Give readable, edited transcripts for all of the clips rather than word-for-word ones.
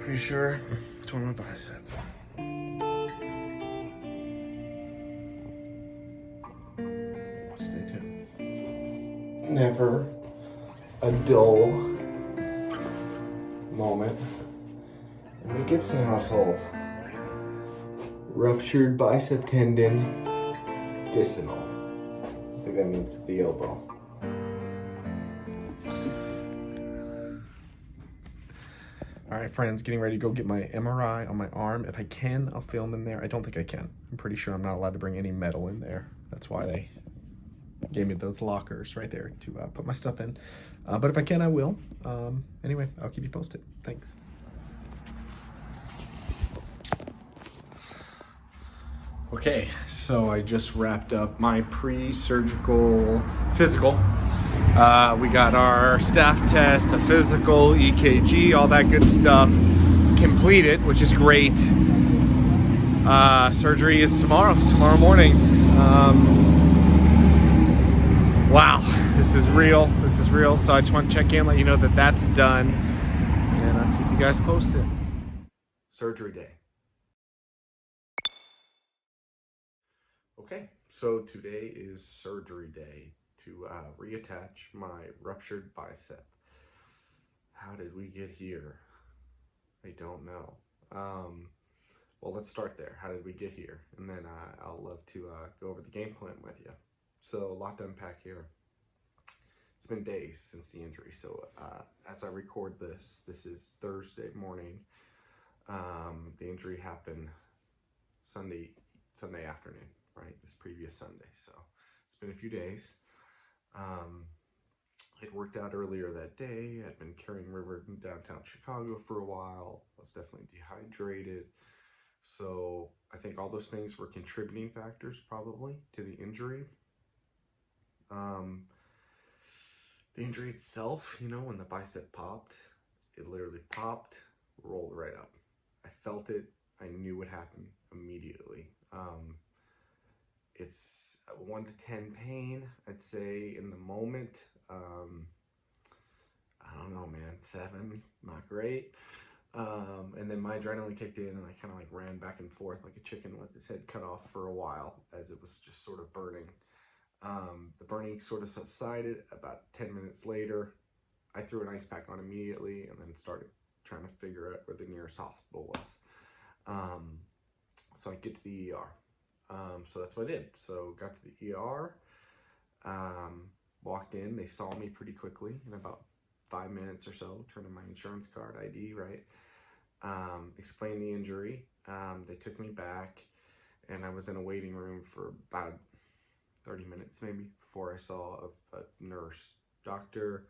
Pretty sure torn my bicep. Stay tuned. Never a dull moment in the Gibson household. Ruptured bicep tendon distal. I think that means the elbow. All right, friends, getting ready to go get my MRI on my arm. If I can, I'll film in there. I don't think I can. I'm pretty sure I'm not allowed to bring any metal in there. That's why they gave me those lockers right there to put my stuff in. But if I can, I will. Anyway, I'll keep you posted. Thanks. Okay, so I just wrapped up my pre-surgical physical. We got our staff test, a physical, EKG, all that good stuff completed, which is great. Surgery is tomorrow morning. Wow, this is real. So I just want to check in, let you know that that's done, and I'll keep you guys posted. Surgery day. Okay, so today is surgery day to reattach my ruptured bicep. How did we get here? I don't know. Well, let's start there. How did we get here? And then I'll love to go over the game plan with you. So a lot to unpack here. It's been days since the injury. So as I record this is Thursday morning. The injury happened Sunday afternoon, right? This previous Sunday. So it's been a few days. It worked out earlier that day. I'd been carrying River in downtown Chicago for a while. I was definitely dehydrated. So I think all those things were contributing factors probably to the injury. The injury itself, when the bicep popped, it literally popped, rolled right up. I felt it. I knew what happened immediately. It's a 1 to 10 pain, I'd say, in the moment. I don't know, man, 7, not great. And then my adrenaline kicked in and I kind of like ran back and forth like a chicken with his head cut off for a while as it was just sort of burning. The burning sort of subsided. About 10 minutes later, I threw an ice pack on immediately and then started trying to figure out where the nearest hospital was. So I get to the ER. So that's what I did. So got to the ER, walked in, they saw me pretty quickly in about 5 minutes or so, turned in my insurance card ID, right? Explained the injury. They took me back and I was in a waiting room for about 30 minutes maybe before I saw a nurse doctor.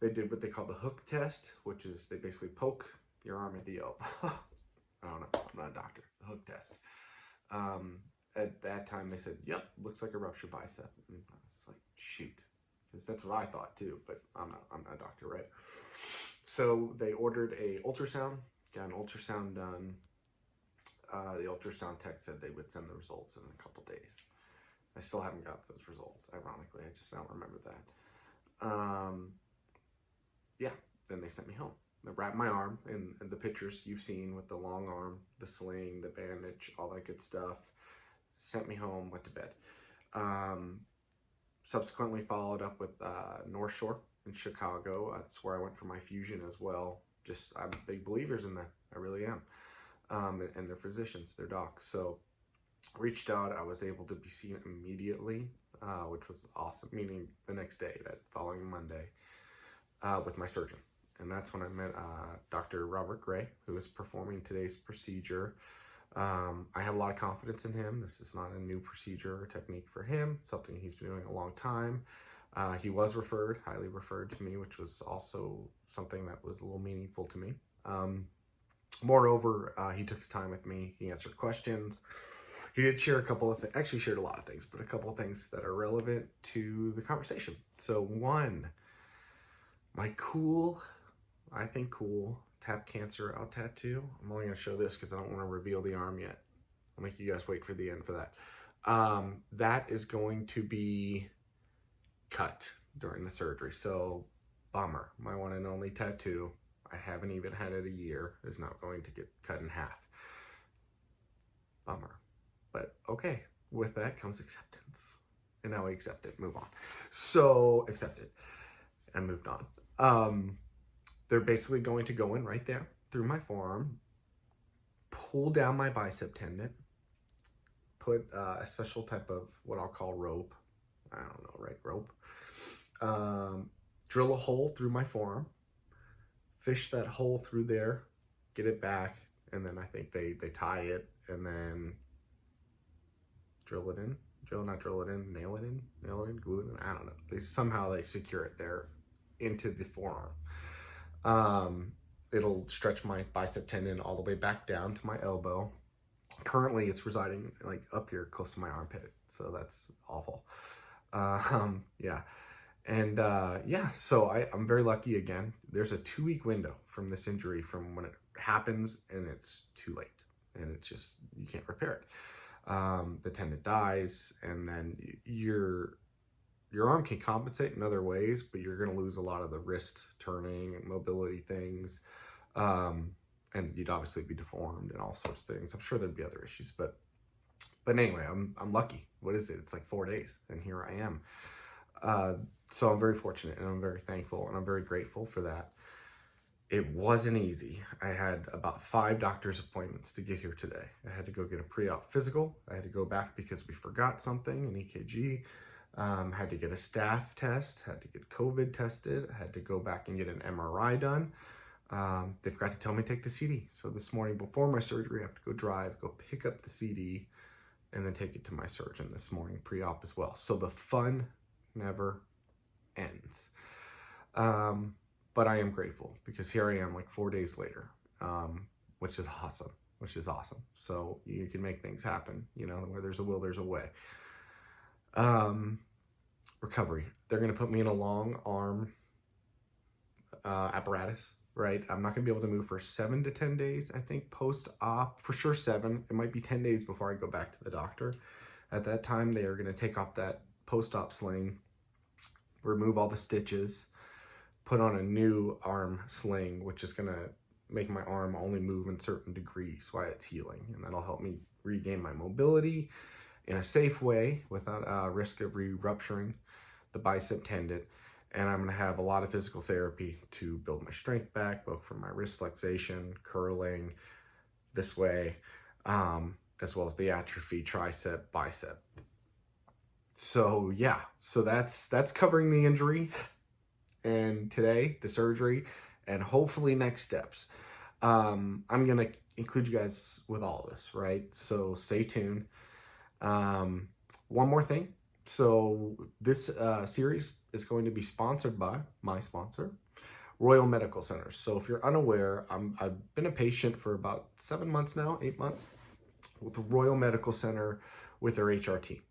They did what they call the hook test, which is they basically poke your arm at the elbow. I don't know, I'm not a doctor. The hook test. At that time they said, yep, looks like a ruptured bicep. And I was like, shoot, because that's what I thought too, but I'm not a doctor, right? So they ordered a ultrasound, got an ultrasound done. The ultrasound tech said they would send the results in a couple days. I still haven't got those results, ironically. I just now remember that. Yeah, then they sent me home. They wrapped my arm in the pictures you've seen with the long arm, the sling, the bandage, all that good stuff. Sent me home, went to bed. Subsequently followed up with North Shore in Chicago. That's where I went for my fusion as well. I'm big believers in that. I really am. And their physicians, their docs. So reached out. I was able to be seen immediately, which was awesome, meaning the next day, that following Monday, with my surgeon. And that's when I met Dr. Robert Gray, who is performing today's procedure. I have a lot of confidence in him. This is not a new procedure or technique for him. It's something he's been doing a long time. He was highly referred to me, which was also something that was a little meaningful to me. Moreover, he took his time with me. He answered questions. He did share a couple of things, actually shared a lot of things, but a couple of things that are relevant to the conversation. So one, my cool tap cancer out tattoo. I'm only gonna show this because I don't want to reveal the arm yet. I'll make you guys wait for the end for that. That is going to be cut during the surgery. So bummer, my one and only tattoo I haven't even had it a year, is now going to get cut in half. Bummer. But okay, with that comes acceptance. And now I accept it, move on. So, accept it, and moved on. They're basically going to go in right there through my forearm, pull down my bicep tendon, put a special type of what I'll call rope. I don't know, right? Rope. Drill a hole through my forearm, fish that hole through there, get it back, and then I think they tie it and then drill it in, nail it in, glue it in. I don't know. Somehow they secure it there into the forearm. It'll stretch my bicep tendon all the way back down to my elbow. Currently it's residing like up here close to my armpit, so that's awful. Yeah. And yeah, so I'm very lucky again. There's a 2-week window from this injury from when it happens and it's too late, and it's just, you can't repair it. The tendon dies, and then your arm can compensate in other ways, but you're going to lose a lot of the wrist turning and mobility things. And you'd obviously be deformed and all sorts of things. I'm sure there'd be other issues, but anyway, I'm lucky. What is it? It's like 4 days, and here I am. So I'm very fortunate, and I'm very thankful, and I'm very grateful for that. It wasn't easy. I had about 5 doctor's appointments to get here today. I had to go get a pre-op physical. I had to go back because we forgot something, an EKG. Had to get a staph test, had to get COVID tested, had to go back and get an MRI done. They forgot to tell me to take the CD. So this morning before my surgery, I have to go drive, go pick up the CD, and then take it to my surgeon this morning, pre-op as well. So the fun never ends. But I am grateful because here I am like 4 days later, which is awesome. So you can make things happen, you know, where there's a will, there's a way. Recovery. They're going to put me in a long arm apparatus, right? I'm not going to be able to move for 7 to 10 days, I think, post-op. For sure 7. It might be 10 days before I go back to the doctor. At that time, they are going to take off that post-op sling, remove all the stitches, put on a new arm sling, which is going to make my arm only move in certain degrees while it's healing. And that'll help me regain my mobility in a safe way without risk of re-rupturing the bicep tendon. And I'm going to have a lot of physical therapy to build my strength back, both from my wrist flexation, curling this way, as well as the atrophy, tricep, bicep. So yeah, so that's covering the injury, and today the surgery, and hopefully next steps. I'm going to include you guys with all of this, right? So stay tuned. One more thing. So this series is going to be sponsored by my sponsor, Royal Medical Center. So if you're unaware, I've been a patient for about 7 months now, 8 months, with the Royal Medical Center with their HR team.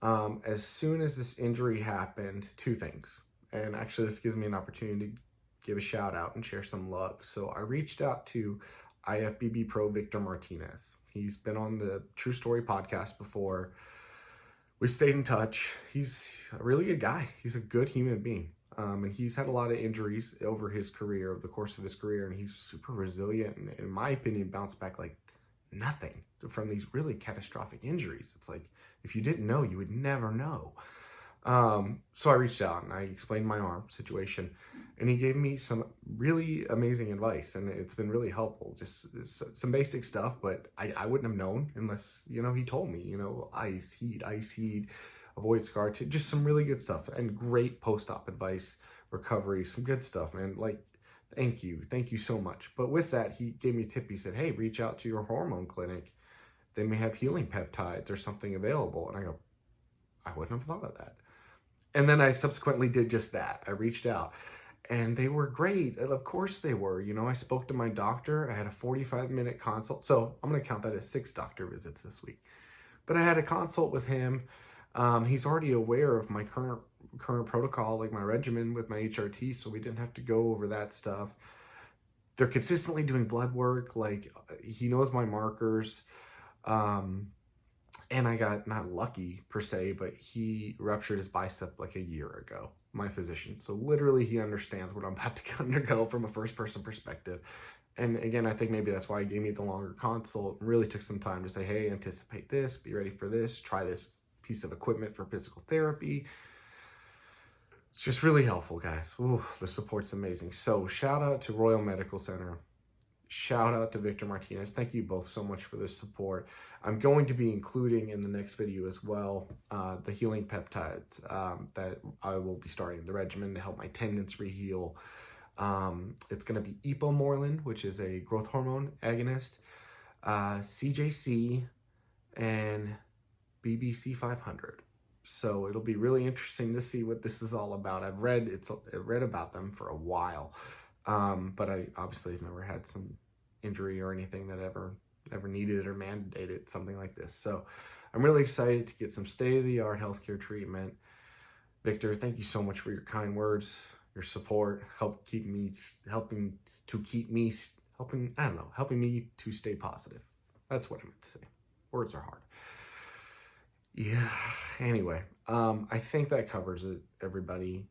As soon as this injury happened, 2 things. And actually this gives me an opportunity to give a shout out and share some love. So I reached out to IFBB Pro Victor Martinez. He's been on the True Story podcast before. We stayed in touch. He's a really good guy. He's a good human being. And he's had a lot of injuries over his career, over the course of his career, and he's super resilient, and in my opinion, bounced back like nothing from these really catastrophic injuries. It's like, if you didn't know, you would never know. So I reached out and I explained my arm situation, and he gave me some really amazing advice, and it's been really helpful. Just some basic stuff, but I wouldn't have known unless, you know, he told me, you know, ice, heat, avoid scar tissue, just some really good stuff, and great post-op advice, recovery, some good stuff, man. Like, thank you so much. But with that, he gave me a tip. He said, hey, reach out to your hormone clinic. They may have healing peptides or something available. And I go, I wouldn't have thought of that. And then I subsequently did just that. I reached out, and they were great. Of course they were. You know, I spoke to my doctor. I had a 45-minute consult. So I'm going to count that as 6 doctor visits this week. But I had a consult with him. He's already aware of my current protocol, like my regimen with my HRT, so we didn't have to go over that stuff. They're consistently doing blood work. Like, he knows my markers. And I got not lucky per se, but he ruptured his bicep like a year ago, my physician. So literally he understands what I'm about to undergo from a first person perspective. And again, I think maybe that's why he gave me the longer consult, really took some time to say, hey, anticipate this, be ready for this, try this piece of equipment for physical therapy. It's just really helpful, guys. Ooh, the support's amazing. So shout out to Royal Medical Center. Shout out to Victor Martinez. Thank you both so much for the support. I'm going to be including in the next video as well the healing peptides that I will be starting the regimen to help my tendons reheal. It's going to be ipamorelin, which is a growth hormone agonist, CJC, and BBC 500. So it'll be really interesting to see what this is all about. I've read about them for a while. But I obviously have never had some injury or anything that ever needed or mandated something like this. So I'm really excited to get some state-of-the-art healthcare treatment. Victor, thank you so much for your kind words, your support, helping me to stay positive. That's what I meant to say. Words are hard. Yeah. Anyway, I think that covers it, everybody.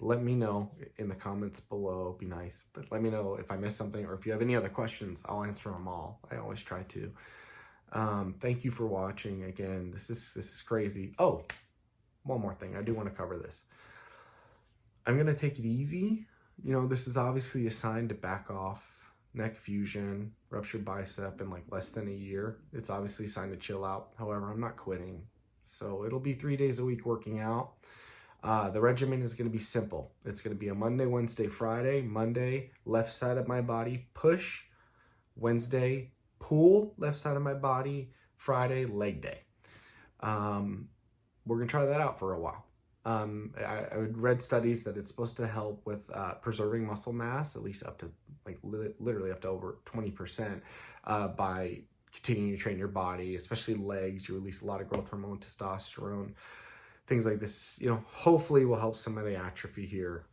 Let me know in the comments below, be nice, but let me know if I missed something, or if you have any other questions, I'll answer them all. I always try to. Thank you for watching. Again, this is crazy. Oh, one more thing. I do want to cover this. I'm going to take it easy. You know, this is obviously a sign to back off neck fusion, ruptured bicep in like less than a year. It's obviously a sign to chill out. However, I'm not quitting. So it'll be 3 days a week working out. The regimen is going to be simple. It's going to be a Monday, Wednesday, Friday. Monday, left side of my body, push. Wednesday, pull, left side of my body. Friday, leg day. We're going to try that out for a while. I read studies that it's supposed to help with preserving muscle mass, at least up to like literally up to over 20% by continuing to train your body, especially legs. You release a lot of growth hormone, testosterone. Things like this, you know, hopefully will help some of the atrophy here.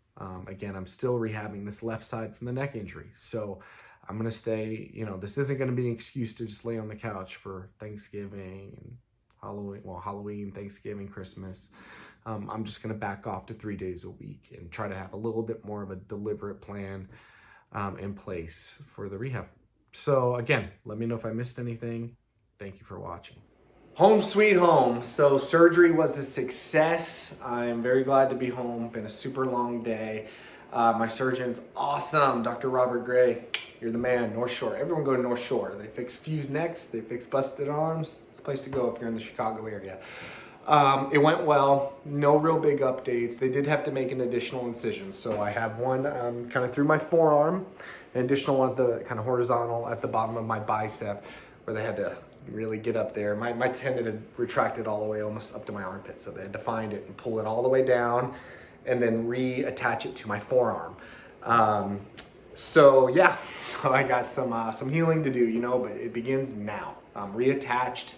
Again, I'm still rehabbing this left side from the neck injury. So I'm going to stay, you know, this isn't going to be an excuse to just lay on the couch for Thanksgiving and Halloween, Thanksgiving, Christmas. I'm just going to back off to 3 days a week and try to have a little bit more of a deliberate plan in place for the rehab. So again, let me know if I missed anything. Thank you for watching. Home sweet home. So surgery was a success. I'm very glad to be home. Been a super long day. My surgeon's awesome. Dr. Robert Gray, you're the man. North Shore. Everyone go to North Shore. They fix fused necks. They fix busted arms. It's a place to go if you're in the Chicago area. It went well. No real big updates. They did have to make an additional incision. So I have one kind of through my forearm, an additional one at the kind of horizontal at the bottom of my bicep, where they had to really get up there. My tendon had retracted all the way almost up to my armpit, so they had to find it and pull it all the way down and then reattach it to my forearm. So yeah, so I got some healing to do, you know, but it begins now. I'm reattached,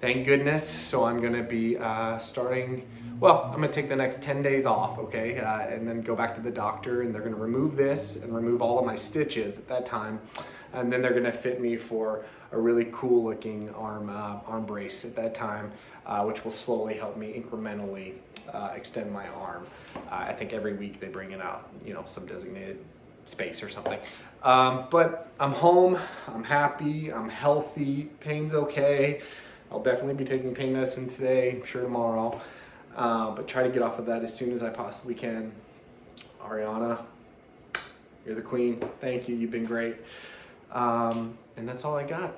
thank goodness. So I'm gonna be starting, well, I'm gonna take the next 10 days off, okay? And then go back to the doctor, and they're gonna remove this and remove all of my stitches at that time. And then they're gonna fit me for a really cool looking arm brace at that time, which will slowly help me incrementally extend my arm. I think every week they bring it out, you know, some designated space or something. But I'm home, I'm happy, I'm healthy, pain's okay. I'll definitely be taking pain medicine today, I'm sure tomorrow, but try to get off of that as soon as I possibly can. Ariana, you're the queen. Thank you, you've been great. And that's all I got.